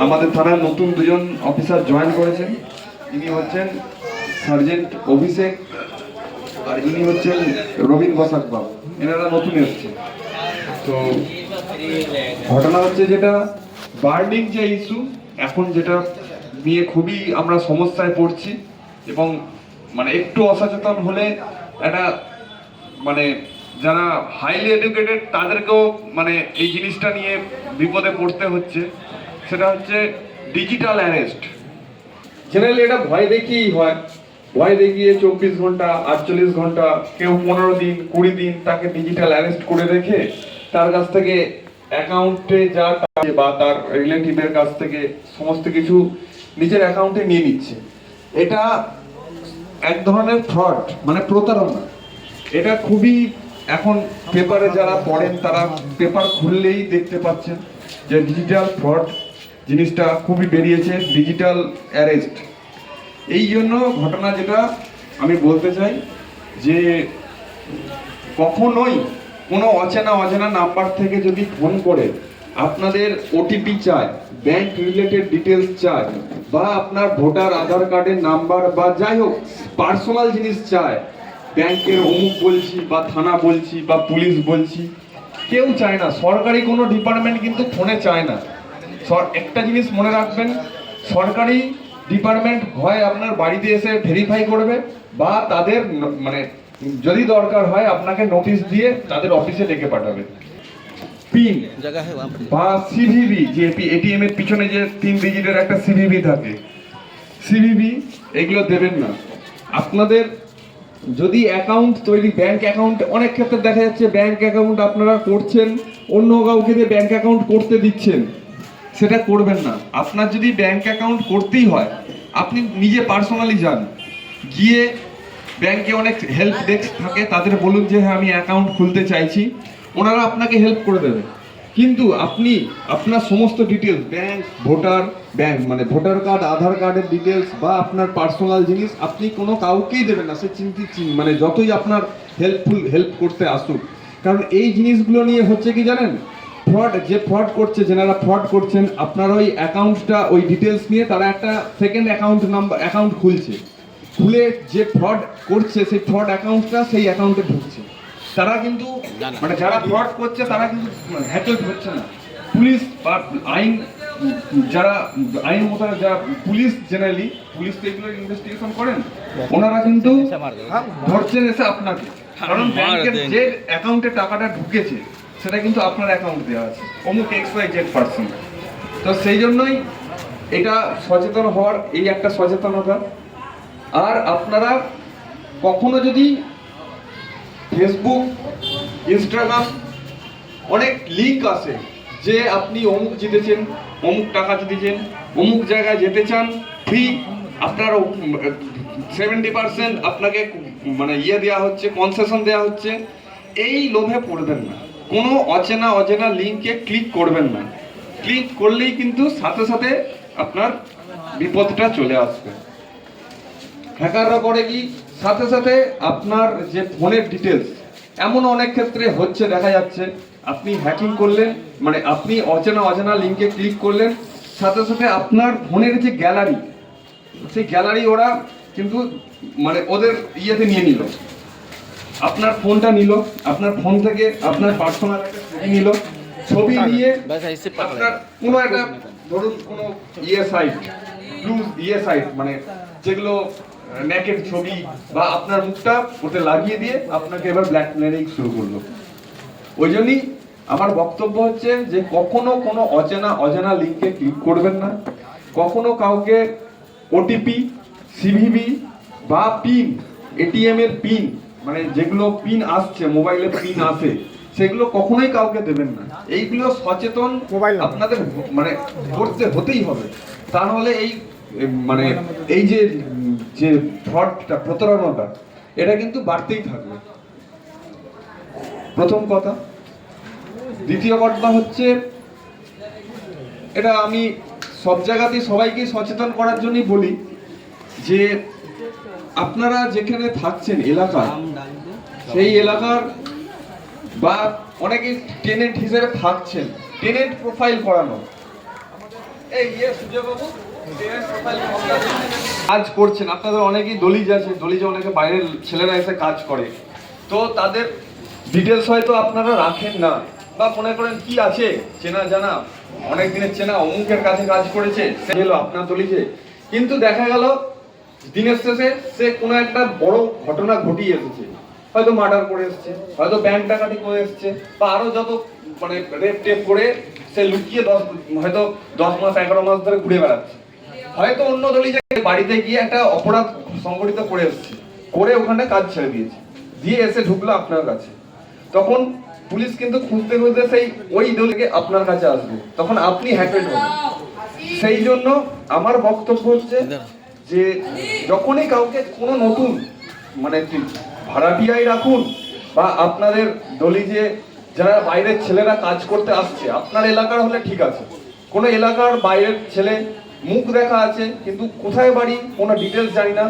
আমাদের থানার নতুন দুজন অফিসার জয়েন করেছেন। ইনি হচ্ছেন সার্জেন্ট অভিষেক আর ইনি হচ্ছেন রবীন বসাক বাবু। এনারা নতুন এসছে। তো ঘটনা হচ্ছে যেটা বার্নিং যে ইস্যু এখন যেটা নিয়ে খুবই আমরা সমস্যায় পড়ছি এবং মানে একটু অসচেতন হলে একটা মানে যারা হাইলি এডুকেটেড তাদেরকেও মানে এই জিনিসটা নিয়ে বিপদে পড়তে হচ্ছে। সেটা হচ্ছে ডিজিটাল অ্যারেস্ট। জেনারেলি এটা ভয় দেখিয়েই হয়, ভয় দেখিয়ে 24 ঘন্টা 48 ঘন্টা কেউ 15 দিন 20 দিন তাকে ডিজিটাল অ্যারেস্ট করে রেখে তার কাছ থেকে অ্যাকাউন্টে যা টাকা বা তার রিলেটিভের কাছ থেকে সমস্ত কিছু নিজের অ্যাকাউন্টে নিয়ে নিচ্ছে। এটা এক ধরনের ফ্রড, মানে প্রতারণা। এটা খুবই এখন পেপারে যারা পড়েন তারা পেপার খুললেই দেখতে পাচ্ছেন যে ডিজিটাল ফ্রড জিনিসটা খুবই বেরিয়েছে, ডিজিটাল অ্যারেস্ট। এই জন্য ঘটনা যেটা আমি বলতে চাই যে কখনোই কোনো অচেনা নাম্বার থেকে যদি ফোন করে আপনাদের ওটিপি চায়, ব্যাংক রিলেটেড ডিটেলস চায় বা আপনার ভোটার আধার কার্ডের নাম্বার বা যাই হোক পার্সোনাল জিনিস চায়, ব্যাংকের অমুক বলছি বা থানা বলছি বা পুলিশ বলছি, কেউ চায় না। সরকারি কোনো ডিপার্টমেন্ট কিন্তু ফোনে চায় না। একটা জিনিস মনে রাখবেন, সরকারি ডিপার্টমেন্ট হয় আপনার বাড়িতে এসে ভেরিফাই করবে বা তাদের মানে যদি দরকার হয় আপনাকে নোটিশ দিয়ে তাদের অফিসে ডেকে পাঠাবে। পিন বা সিভিভি, যে এটিএম এর পিছনে যে 3 ডিজিটের একটা সিভিভি থাকে, সিভিভি এগুলো দেবেন না। আপনাদের যদি অ্যাকাউন্ট তৈরি, ব্যাংক অ্যাকাউন্ট, অনেক ক্ষেত্রে দেখা যাচ্ছে ব্যাংক অ্যাকাউন্ট আপনারা করছেন, অন্য কাউকে দিয়ে ব্যাংক অ্যাকাউন্ট করতে দিচ্ছেন, সেটা করবেন না। আপনার যদি ব্যাংক অ্যাকাউন্ট করতেই হয় আপনি নিজে পার্সোনালি যান, গিয়ে ব্যাংকে অনেক হেল্প ডেস্ক থাকে, তাদের বলুন যে হ্যাঁ আমি অ্যাকাউন্ট খুলতে চাইছি, ওনারা আপনাকে হেল্প করে দেবে। কিন্তু আপনি আপনার সমস্ত ডিটেলস, ব্যাংক মানে ভোটার কার্ড, আধার কার্ডের ডিটেলস বা আপনার পার্সোনাল জিনিস আপনি কোনো কাউকেই দেবেন না, সে মানে যতই আপনার হেল্প করতে আসুক। কারণ এই জিনিসগুলো নিয়ে হচ্ছে কি জানেন, ফ্রড করছে, যেনারা ফ্রড করছেন আপনার ওই অ্যাকাউন্টটা, ওই ডিটেলস নিয়ে তারা একটা সেকেন্ড অ্যাকাউন্ট খুলছে, খুলে যে ফ্রড করছে সেই ফ্রড অ্যাকাউন্টটা সেই অ্যাকাউন্টে ঢুকছে। তারা কিন্তু মানে যারা ফ্রড করছে তারা কিন্তু হ্যাকেল হচ্ছে না। পুলিশ বা যারা আইন মোতাবেক যারা পুলিশ, জেনারেলি পুলিশ তো এগুলো ইনভেস্টিগেশন করেন, ওনারা কিন্তু ধরছেন এসে আপনাকে। কারণ ব্যাংকের যে অ্যাকাউন্টে টাকাটা ঢুকেছে সেটা কিন্তু আপনার অ্যাকাউন্ট দেওয়া আছে অমুক XYZ%। তো সেই জন্যই এটা সচেতন হওয়ার এই একটা সচেতনতা। আর আপনারা কখনো যদি ফেসবুক, ইনস্টাগ্রাম অনেক লিঙ্ক আসে যে আপনি অমুক জিতেছেন, অমুক টাকা জিতেছেন, অমুক জায়গায় যেতে চান ফ্রি, আপনার 70% আপনাকে মানে দেওয়া হচ্ছে, কনসেশন দেওয়া হচ্ছে, এই লোভে পড়বেন না। কোনো অচেনা লিঙ্কে ক্লিক করবেন না। ক্লিক করলেই কিন্তু সাথে সাথে আপনার বিপদটা চলে আসবে। হ্যাকাররা করে কি, সাথে সাথে আপনার যে ফোনের ডিটেলস, এমন অনেক ক্ষেত্রে হচ্ছে, দেখা যাচ্ছে আপনি হ্যাকিং করলেন, মানে আপনি অচেনা লিঙ্কে ক্লিক করলেন, সাথে সাথে আপনার ফোনের যে গ্যালারি, সেই গ্যালারি ওরা কিন্তু মানে ওদের নিয়ে নিল, আপনার ফোনটা নিল, আপনার ফোন থেকে আপনার পার্সোনাল একটা ছবি নিল, ছবি নিয়ে আপনার কোনো একটা ধরুন কোনো সাইট মানে যেগুলো নেকেড ছবি বা আপনার মুখটা ওতে লাগিয়ে দিয়ে আপনাকে এবার ব্ল্যাকমেলিং শুরু করলো। ওই জন্যই আমার বক্তব্য হচ্ছে যে কখনো কোনো অজানা লিঙ্কে ক্লিক করবেন না। কখনো কাউকে ওটিপি, সিভিভি বা পিন, এটিএম এর পিন, মানে যেগুলো পিন আসছে, মোবাইলে পিন আসে, সেগুলো কখনোই কাউকে দেবেন না। এইগুলো সচেতন আপনাদের মানে করতে হতেই হবে, তা নাহলে এই মানে এই যে ফ্রডটা, প্রতারণাটা, এটা কিন্তু বাড়তেই থাকবে। প্রথম কথা। দ্বিতীয় কথা হচ্ছে, এটা আমি সব জায়গাতেই সবাইকে সচেতন করার জন্যই বলি যে আপনারা যেখানে থাকছেন এলাকায়, সেই এলাকার বা অনেকে টেনেন্ট হিসেবে থাকছেন, টেনেন্ট প্রোফাইল করানো, কাজ করছেন, আপনাদের অনেকেই দলিজ আছে, দলিজে অনেকে বাইরের ছেলেরা এসে কাজ করে, তো তাদের ডিটেলস হয়তো আপনারা রাখেন না, বা মনে করেন কি আছে চেনা জানা, অনেক দিনের চেনা, অমুকের কাছে কাজ করেছে, সে এলো আপনার দলিজে, কিন্তু দেখা গেল দিনের শেষে সে কোনো একটা বড় ঘটনা ঘটিয়ে এসেছে, হয়তো মার্ডার করে এসেছে, হয়তো ব্যাংক ডাকাতি করে এসেছে, বা আরো যত মানে রেপ টেপ করে সে লুকিয়ে হয়তো 10 মাস 11 মাস ধরে ঘুরে বেড়াচ্ছে, হয়তো অন্য দলিজে বাড়িতে গিয়ে একটা অপরাধ সংগঠিত করে এসেছে, করে ওখানে কাজ ছেড়ে দিয়েছে, দিয়ে এসে ঢুকলো আপনার কাছে, তখন পুলিশ কিন্তু খুঁজতে খুঁজতে সেই ওই দলিকে আপনার কাছে আসবে, তখন আপনি হ্যাকেড হবেন। সেই জন্য আমার বক্তব্য হচ্ছে যে যখনই কাউকে কোনো নতুন মানে ভাড়াটিয়াই রাখুন, বা আপনাদের দলিজে যারা বাইরের ছেলেরা কাজ করতে আসছে, আপনার এলাকার হলে ঠিক আছে, কোনো এলাকার বাইরের ছেলে মুখ দেখা আছে কিন্তু কোথায় বাড়ি কোনো ডিটেলস জানি না,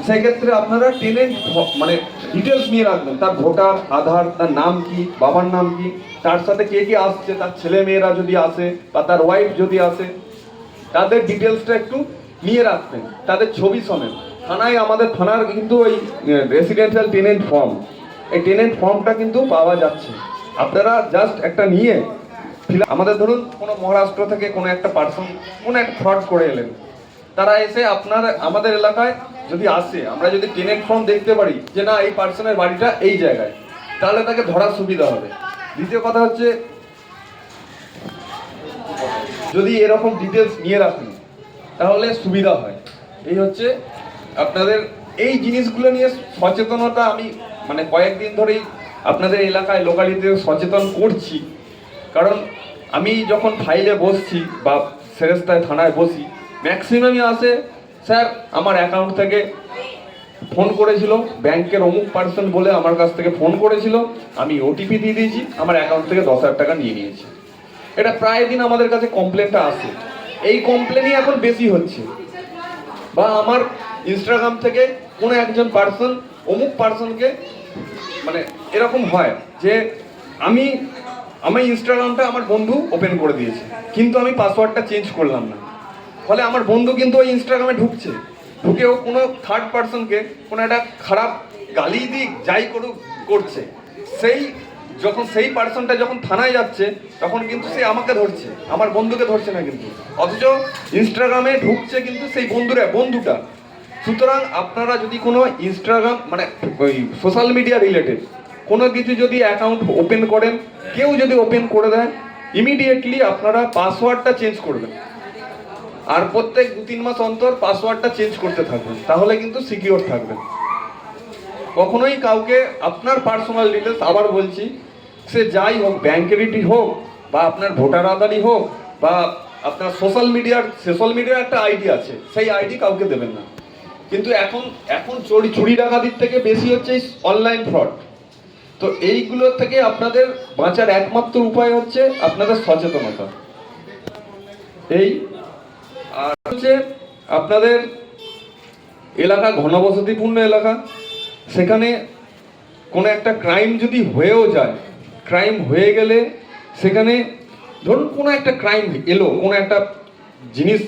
সেক্ষেত্রে আপনারা টেনেন্ট মানে ডিটেলস নিয়ে রাখবেন, তার ভোটার আধার, তার নাম কি, বাবার নাম কি, তার সাথে কে কে আসছে, তার ছেলে মেয়েরা যদি আসে বা তার ওয়াইফ যদি আসে, তাদের ডিটেলসটা একটু নিয়ে রাখবেন, তাদের ছবি সমেত। থানায়, আমাদের থানার কিন্তু ওই রেসিডেন্সিয়াল টেনেন্ট ফর্ম, এই টেনেন্ট ফর্মটা কিন্তু পাওয়া যাচ্ছে, আপনারা জাস্ট একটা নিয়ে আমাদের ধরুন কোনো মহারাষ্ট্র থেকে কোনো একটা পার্সন কোনো একটা ফ্রড করে এলেন, তারা এসে আপনার আমাদের এলাকায় যদি আসে, আমরা যদি টেনেন্ট ফর্ম দেখতে পারি যে না এই পার্সনের বাড়িটা এই জায়গায়, তাহলে তাকে ধরার সুবিধা হবে। দ্বিতীয় কথা হচ্ছে যদি এরকম ডিটেলস নিয়ে রাখেন তাহলে সুবিধা হয়। এই হচ্ছে আপনাদের এই জিনিসগুলো নিয়ে সচেতনতা, আমি মানে কয়েকদিন ধরেই আপনাদের এলাকায় লোকালিটিতে সচেতন করছি, কারণ আমি যখন ফাইলে বসছি বা সেরেস্তায় থানায় বসি, ম্যাক্সিমামই আসে স্যার আমার অ্যাকাউন্ট থেকে ফোন করেছিল, ব্যাংকের অমুক পার্সন বলে আমার কাছ থেকে ফোন করেছিল, আমি ওটিপি দিয়ে দিয়েছি, আমার অ্যাকাউন্ট থেকে 10,000 টাকা নিয়ে নিয়েছি। এটা প্রায় দিন আমাদের কাছে কমপ্লেনটা আসে, এই কমপ্লেনই এখন বেশি হচ্ছে। বা আমার ইনস্টাগ্রাম থেকে কোনো একজন পার্সন অমুক পার্সনকে মানে এরকম হয় যে আমি ইনস্টাগ্রামটা আমার বন্ধু ওপেন করে দিয়েছে, কিন্তু আমি পাসওয়ার্ডটা চেঞ্জ করলাম না, ফলে আমার বন্ধু কিন্তু ওই ইনস্টাগ্রামে ঢুকছে, ঢুকেও কোনো থার্ড পার্সনকে কোনো একটা খারাপ গালি দিক যাই করুক করছে, যখন সেই পার্সনটা যখন থানায় যাচ্ছে তখন কিন্তু সে আমাকে ধরছে, আমার বন্ধুকে ধরছে না কিন্তু, অথচ ইনস্টাগ্রামে ঢুকছে কিন্তু সেই বন্ধুটা। সুতরাং আপনারা যদি কোনো ইনস্টাগ্রাম মানে ওই সোশ্যাল মিডিয়া রিলেটেড কোনো কিছু যদি অ্যাকাউন্ট ওপেন করেন, কেউ যদি ওপেন করে দেয়, ইমিডিয়েটলি আপনারা পাসওয়ার্ডটা চেঞ্জ করবেন, আর প্রত্যেক 2-3 মাস অন্তর পাসওয়ার্ডটা চেঞ্জ করতে থাকবেন, তাহলে কিন্তু সিকিউর থাকবেন। কখনোই কাউকে আপনার পার্সোনাল ডিটেলস, আবার বলছি, সে যাই হোক, ব্যাংকেরই হোক বা আপনার ভোটার আধারই হোক বা আপনার সোশ্যাল মিডিয়ার একটা আইডি আছে, সেই আইডি কাউকে দেবেন না। কিন্তু এখন চুরি ডাকাতির থেকে বেশি হচ্ছে অনলাইন ফ্রড, তো এইগুলোর থেকে আপনাদের বাঁচার একমাত্র উপায় হচ্ছে আপনাদের সচেতনতা। এই আর হচ্ছে আপনাদের এলাকা ঘনবসতিপূর্ণ এলাকা, সেখানে কোনো একটা ক্রাইম যদি হয়েও যায়, ক্রাইম হয়ে গেলে সেখানে ধরুন কোনো একটা ক্রাইম এলো, কোনো একটা জিনিস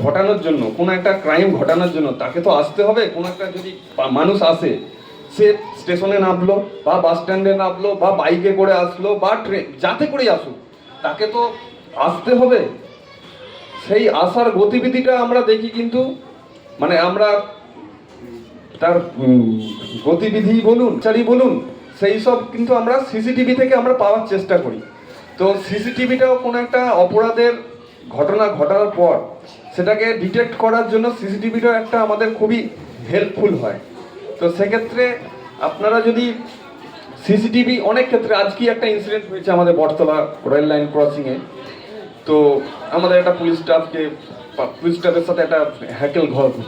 ঘটানোর জন্য, কোনো একটা ক্রাইম ঘটানোর জন্য তাকে তো আসতে হবে, কোনো একটা যদি মানুষ আসে, সে স্টেশনে নামলো বা বাস স্ট্যান্ডে নামলো বা বাইকে করে আসলো বা ট্রেন যাতে করেই আসুক, তাকে তো আসতে হবে। সেই আসার গতিবিধিটা আমরা দেখি, কিন্তু মানে আমরা তার গতিবিধি বলুন বলুন সেই সব কিন্তু আমরা সিসিটিভি থেকে আমরা পাওয়ার চেষ্টা করি। তো সিসিটিভিটাও কোনো একটা অপরাধের ঘটনা ঘটার পর সেটাকে ডিটেক্ট করার জন্য সিসিটিভিটাও একটা আমাদের খুবই হেল্পফুল হয়। তো সেক্ষেত্রে আপনারা যদি সিসিটিভি, অনেক ক্ষেত্রে আজকে একটা ইনসিডেন্ট হয়েছে আমাদের বটতলা রয়্যাল লাইন ক্রসিংয়ে, তো আমাদের একটা পুলিশ স্টাফের সাথে একটা হ্যাকেল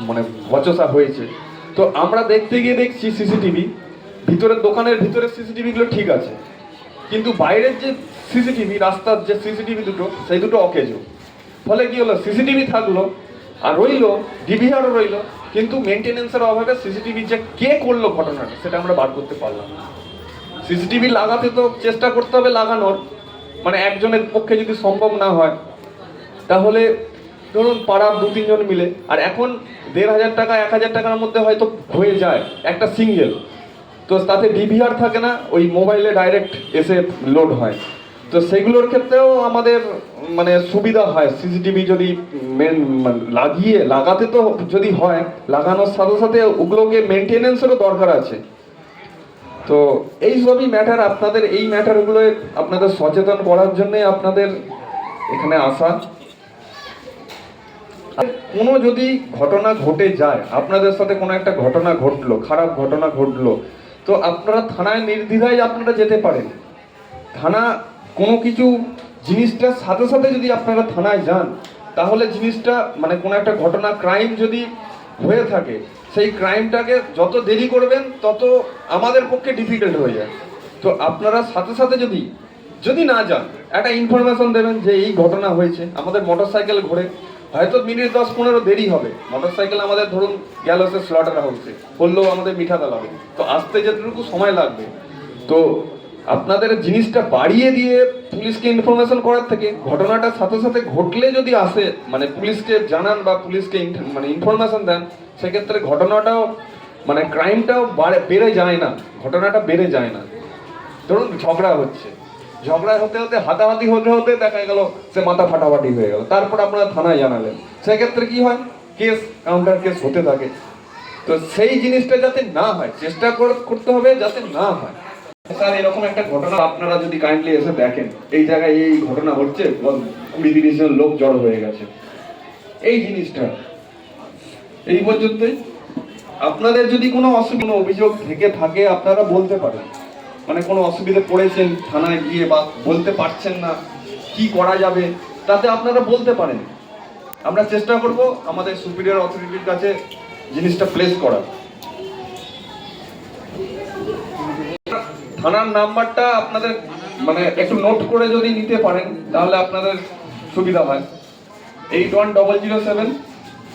মানে বচসা হয়েছে। তো আমরা দেখতে গিয়ে দেখছি সিসিটিভি, ভিতরের দোকানের ভিতরের সিসিটিভিগুলো ঠিক আছে, কিন্তু বাইরের যে সিসিটিভি, রাস্তার যে সিসিটিভি দুটো, সেই দুটো অকেজো। ফলে কি হলো, সিসিটিভি থাকলো আর রইলো, ডিভিআরও রইলো, কিন্তু মেনটেনেন্সের অভাবে সিসিটিভি যে কে করলো ঘটনাটা সেটা আমরা বার করতে পারলাম না। সিসিটিভি লাগাতে তো চেষ্টা করতে হবে লাগানোর, মানে একজনের পক্ষে যদি সম্ভব না হয় তাহলে ধরুন পাড়ার 2-3 জন মিলে, আর এখন 1,500 টাকা 1,000 টাকার মধ্যে হয়তো হয়ে যায় একটা সিঙ্গেল। তো তাতে ডিভিআর থাকে না, ওই মোবাইলে ডাইরেক্ট এসে লোড হয়। তো সেগুলোর ক্ষেত্রেও আমাদের মানে সুবিধা হয়, সিসিটিভি যদি লাগাতে তো যদি হয়, লাগানোর সাথে সাথে ওগুলোকে মেনটেনেন্সেরও দরকার আছে। তো এই সবই ম্যাটার, আপনাদের এই ম্যাটারগুলো আপনাদের সচেতন করার জন্য আপনাদের এখানে আসা। কোনো যদি ঘটনা ঘটে যায়, আপনাদের সাথে কোনো একটা ঘটনা ঘটলো, খারাপ ঘটনা ঘটলো, তো আপনারা থানায় নির্দ্বিধায় আপনারা যেতে পারেন। থানা কোনো কিছু জিনিসটার সাথে সাথে যদি আপনারা থানায় যান, তাহলে জিনিসটা মানে কোনো একটা ঘটনা ক্রাইম যদি হয়ে থাকে, সেই ক্রাইমটাকে যত দেরি করবেন তত আমাদের পক্ষে ডিফিকাল্ট হয়ে যায়। তো আপনারা সাথে সাথে যদি না যান, একটা ইনফরমেশন দেবেন যে এই ঘটনা হয়েছে, আমাদের মোটরসাইকেল ঘোরে, হয়তো মিনিট 10-15 দেরি হবে, মোটরসাইকেল আমাদের ধরুন গেল সে স্লটার হাউসে, বললেও আমাদের মিঠাতে লাগবে, তো আসতে যেটুকু সময় লাগবে। তো আপনাদের জিনিসটা বাড়িয়ে দিয়ে পুলিশকে ইনফরমেশন করার থেকে ঘটনাটা সাথে সাথে ঘটলে যদি আসে, মানে পুলিশকে জানান বা পুলিশকে মানে ইনফরমেশন দেন, সেক্ষেত্রে ঘটনাটাও মানে ক্রাইমটাও বেড়ে যায় না, ঘটনাটা বেড়ে যায় না। ধরুন ঝগড়া হচ্ছে, ঝগড়া হতে হতে হাতাহাতি হতে হতে দেখা গেল সে মাথা ফাটাফাটি হয়ে গেল, তারপর আপনারা থানায় জানালেন, সেক্ষেত্রে কি হয়, কেস কাউন্টার কেস হতে থাকে। তো সেই জিনিসটা যাতে না হয়, চেষ্টা করতে হবে যাতে না হয়। স্যার এরকম একটা ঘটনা আপনারা যদি কাইন্ডলি এসে দেখেন, এই জায়গায় এই ঘটনা হচ্ছে, 20-30 জন লোক জড়ো হয়ে গেছে, এই জিনিসটা এই পর্যন্তই। আপনাদের যদি কোনো অসুবিধা অভিযোগ থেকে থাকে আপনারা বলতে পারেন, মানে কোনো অসুবিধা পড়েছেন থানায় গিয়ে বা বলতে পারছেন না কি করা যাবে, তাতে আপনারা বলতে পারেন। আমরা চেষ্টা করব আমাদের সুপিরিয়র অথরিটির কাছে জিনিসটা প্লেস করার। থানার নাম্বারটা আপনাদের মানে একটু নোট করে যদি নিতে পারেন তাহলে আপনাদের সুবিধা হয়। 810007